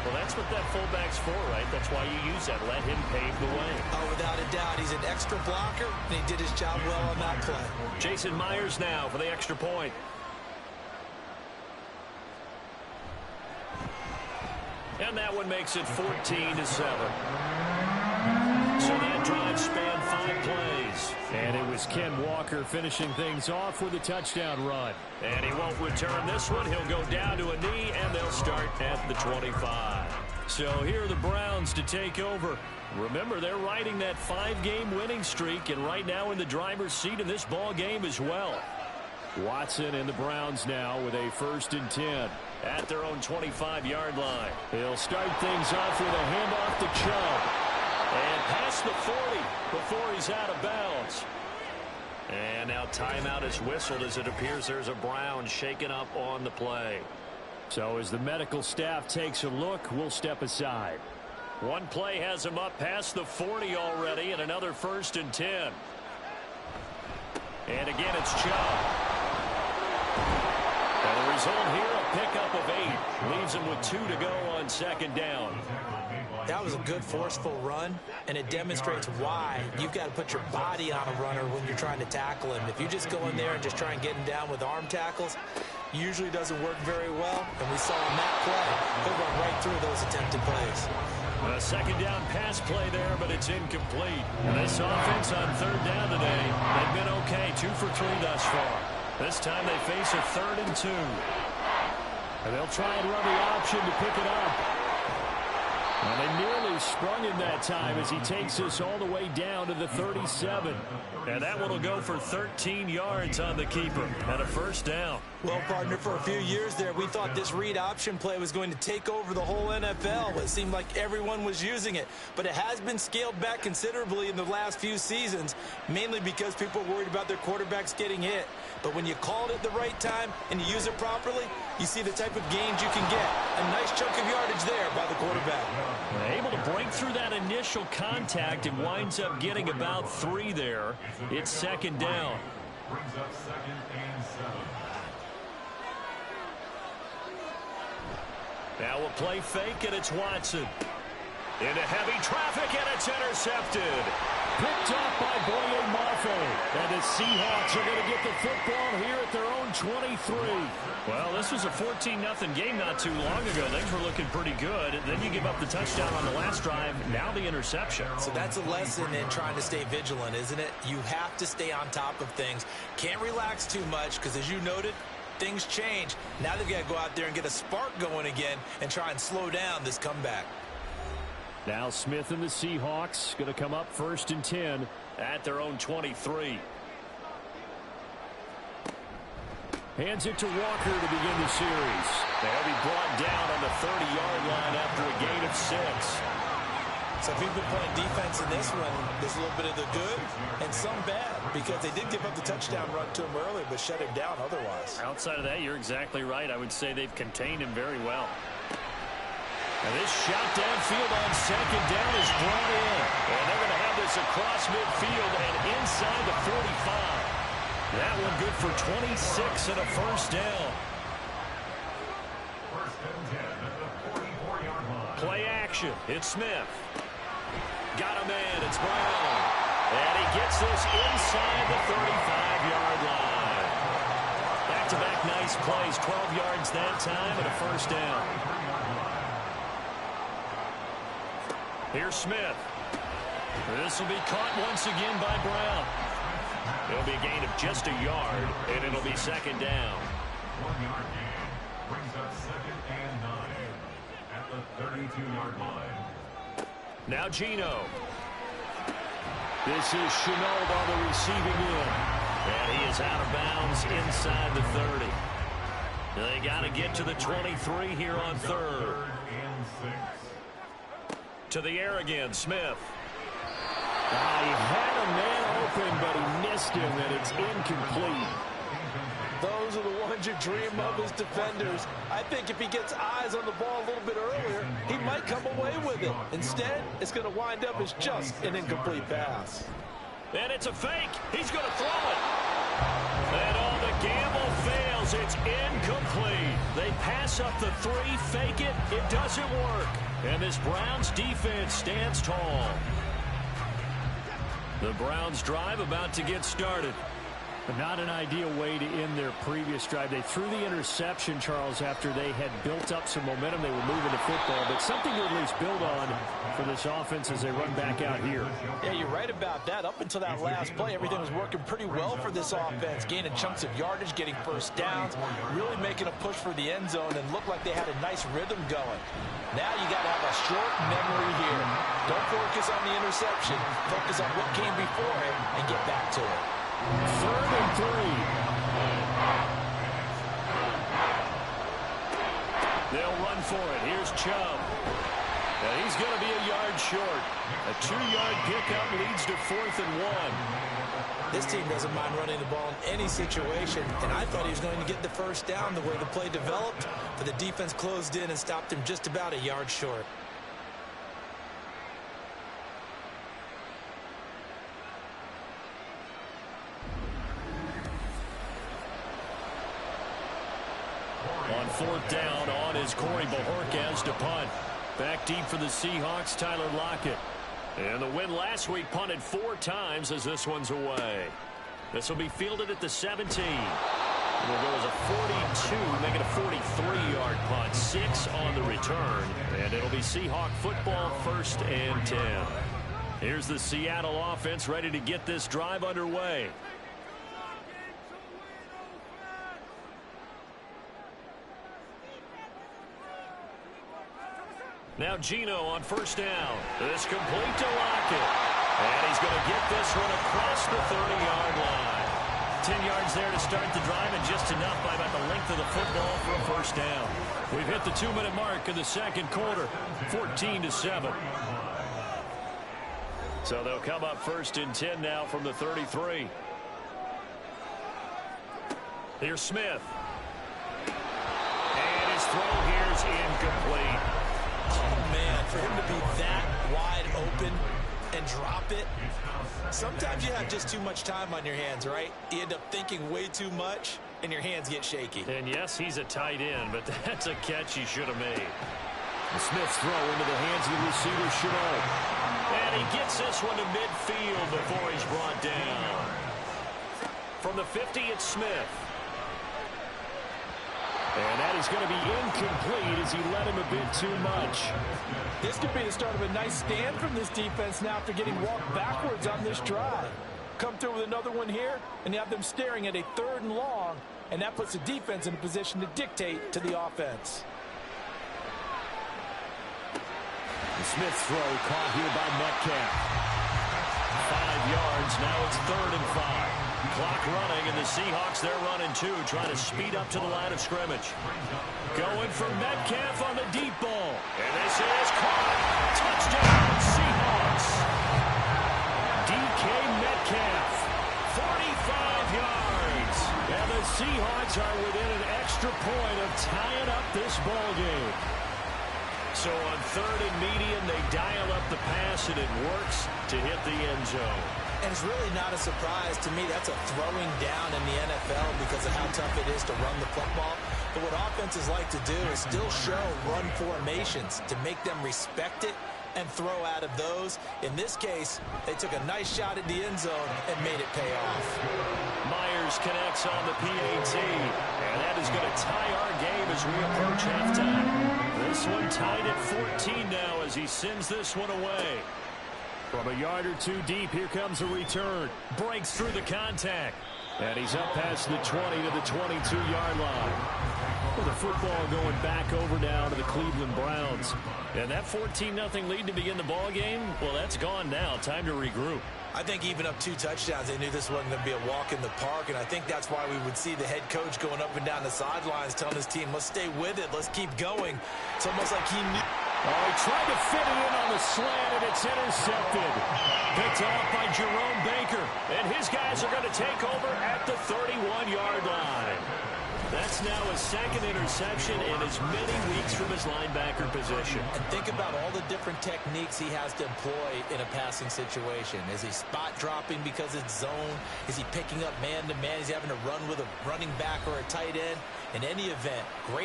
Well, that's what that fullback's for, right? That's why you use that. Let him pave the way. Oh, without a doubt. He's an extra blocker, and he did his job well on that play. Jason Myers now for the extra point. And that one makes it 14-7. So that drive spanned 5 plays. And it was Ken Walker finishing things off with a touchdown run. And he won't return this one. He'll go down to a knee, and they'll start at the 25. So here are the Browns to take over. Remember, they're riding that 5-game winning streak, and right now in the driver's seat in this ball game as well. Watson and the Browns now with a 1st and 10. At their own 25-yard line. He'll start things off with a handoff to Chubb. And past the 40 before he's out of bounds. And now timeout is whistled as it appears there's a Brown shaken up on the play. So as the medical staff takes a look, we'll step aside. One play has him up past the 40 already, and another 1st and 10. And again, it's Chubb. And the result here, a pickup of 8. Leaves him with 2 to go on 2nd down. That was a good forceful run, and it demonstrates why you've got to put your body on a runner when you're trying to tackle him. If you just go in there and just try and get him down with arm tackles, usually doesn't work very well, and we saw on that play, he'll run right through those attempted plays. A 2nd down pass play there, but it's incomplete. And this offense on 3rd down today, they've been okay, 2 for 3 thus far. This time they face a 3rd and 2. And they'll try and run the option to pick it up. And they nearly sprung him that time as he takes us all the way down to the 37. And that one will go for 13 yards on the keeper and a 1st down. Well, partner, for a few years there, we thought this read option play was going to take over the whole NFL. It seemed like everyone was using it. But it has been scaled back considerably in the last few seasons, mainly because people are worried about their quarterbacks getting hit. But when you call it at the right time and you use it properly, you see the type of gains you can get. A nice chunk of yardage there by the quarterback. Able to break through that initial contact and winds up getting about 3 there. It's 2nd down. Brings up 2nd and 7. Now we'll play fake, and it's Watson. Into heavy traffic, and it's intercepted. Picked off by Boye Mafe. And the Seahawks are going to get the football here at their own 23. Well, this was a 14-0 game not too long ago. Things were looking pretty good. Then you give up the touchdown on the last drive. Now the interception. So that's a lesson in trying to stay vigilant, isn't it? You have to stay on top of things. Can't relax too much because, as you noted, things change. Now they've got to go out there and get a spark going again and try and slow down this comeback. Now Smith and the Seahawks going to come up 1st and 10 at their own 23. Hands it to Walker to begin the series. They'll be brought down on the 30-yard line after a gain of 6. So if you've been playing defense in this one, there's a little bit of the good and some bad, because they did give up the touchdown run to him earlier, but shut him down otherwise. Outside of that, you're exactly right. I would say they've contained him very well. And this shot downfield on 2nd down is brought in. And they're going to have this across midfield and inside the 45. That one good for 26 and a 1st down. 1st and 10 at the 44-yard line. Play action. It's Smith. Got a man. It's Brown. And he gets this inside the 35-yard line. Back-to-back nice plays. 12 yards that time and a 1st down. Here's Smith. This will be caught once again by Brown. It'll be a gain of just a yard, and it'll be 2nd down. 1-yard gain brings up 2nd and 9 at the 32-yard line. Now Gino. This is Chenault on the receiving end. And he is out of bounds inside the 30. They got to get to the 23 here on 3rd. 3rd and 6. To the air again, Smith. He had a man open, but he missed him, and it's incomplete. Those are the ones you dream of as defenders. I think if he gets eyes on the ball a little bit earlier, he might come away with it. Instead, it's going to wind up as just an incomplete pass. And it's a fake. He's going to throw it. And all the gamble fails throws. It's incomplete. They pass up the three, fake it. It doesn't work. And this Browns defense stands tall. The Browns drive about to get started. But not an ideal way to end their previous drive. They threw the interception, Charles, after they had built up some momentum. They were moving the football, but something to at least build on for this offense as they run back out here. Yeah, you're right about that. Up until that last play, everything was working pretty well for this offense, gaining chunks of yardage, getting first downs, really making a push for the end zone, and looked like they had a nice rhythm going. Now you got to have a short memory here. Don't focus on the interception. Focus on what came before it and get back to it. 3rd and 3. They'll run for it. Here's Chubb. And he's going to be a yard short. A 2-yard pickup leads to 4th and 1. This team doesn't mind running the ball in any situation, and I thought he was going to get the first down the way the play developed, but the defense closed in and stopped him just about a yard short. On 4th down, on is Corey Bajorquez to punt. Back deep for the Seahawks, Tyler Lockett. And the win last week punted 4 times as this one's away. This will be fielded at the 17. It'll go as a 42, make it a 43-yard punt. 6 on the return. And it'll be Seahawk football, 1st and 10. Here's the Seattle offense ready to get this drive underway. Now Geno on 1st down. This complete to Lockett. And he's going to get this one across the 30-yard line. 10 yards there to start the drive, and just enough by about the length of the football for a 1st down. We've hit the 2-minute mark in the 2nd quarter. 14-7. So they'll come up 1st and 10 now from the 33. Here's Smith. And his throw here's incomplete. Oh, man, for him to be that wide open and drop it. Sometimes you have just too much time on your hands, right? You end up thinking way too much, and your hands get shaky. And yes, he's a tight end, but that's a catch he should have made. Smith's throw into the hands of the receiver, Chenault. And he gets this one to midfield before he's brought down. From the 50, it's Smith. And that is going to be incomplete as he led him a bit too much. This could be the start of a nice stand from this defense now after getting walked backwards on this drive. Come through with another one here, and you have them staring at a 3rd and long, and that puts the defense in a position to dictate to the offense. The Smith throw caught here by Metcalf. 5 yards, now it's 3rd and 5. Clock running, and the Seahawks, they're running 2, trying to speed up to the line of scrimmage. Going for Metcalf on the deep ball. And this is caught. Touchdown, Seahawks. DK Metcalf, 45 yards. And the Seahawks are within an extra point of tying up this ball game. So on 3rd and medium, they dial up the pass, and it works to hit the end zone. And it's really not a surprise to me. That's a throwing down in the NFL because of how tough it is to run the football. But what offenses like to do is still show run formations to make them respect it and throw out of those. In this case, they took a nice shot at the end zone and made it pay off. Myers connects on the PAT, and that is going to tie our game as we approach halftime. This one tied at 14 now as he sends this one away. From a yard or 2 deep, here comes a return. Breaks through the contact. And he's up past the 20 to the 22-yard line. Well, the football going back over now to the Cleveland Browns. And that 14-0 lead to begin the ball game, well, that's gone now. Time to regroup. I think even up 2 touchdowns, they knew this wasn't going to be a walk in the park, and I think that's why we would see the head coach going up and down the sidelines telling his team, let's stay with it, let's keep going. It's almost like he knew. Oh, he tried to fit it in on the slant, and it's intercepted. Picked off by Jerome Baker, and his guys are going to take over at the 31-yard line. That's now a second interception in as many weeks from his linebacker position. And think about all the different techniques he has to employ in a passing situation. Is he spot dropping because it's zone? Is he picking up man-to-man? Is he having to run with a running back or a tight end? In any event, great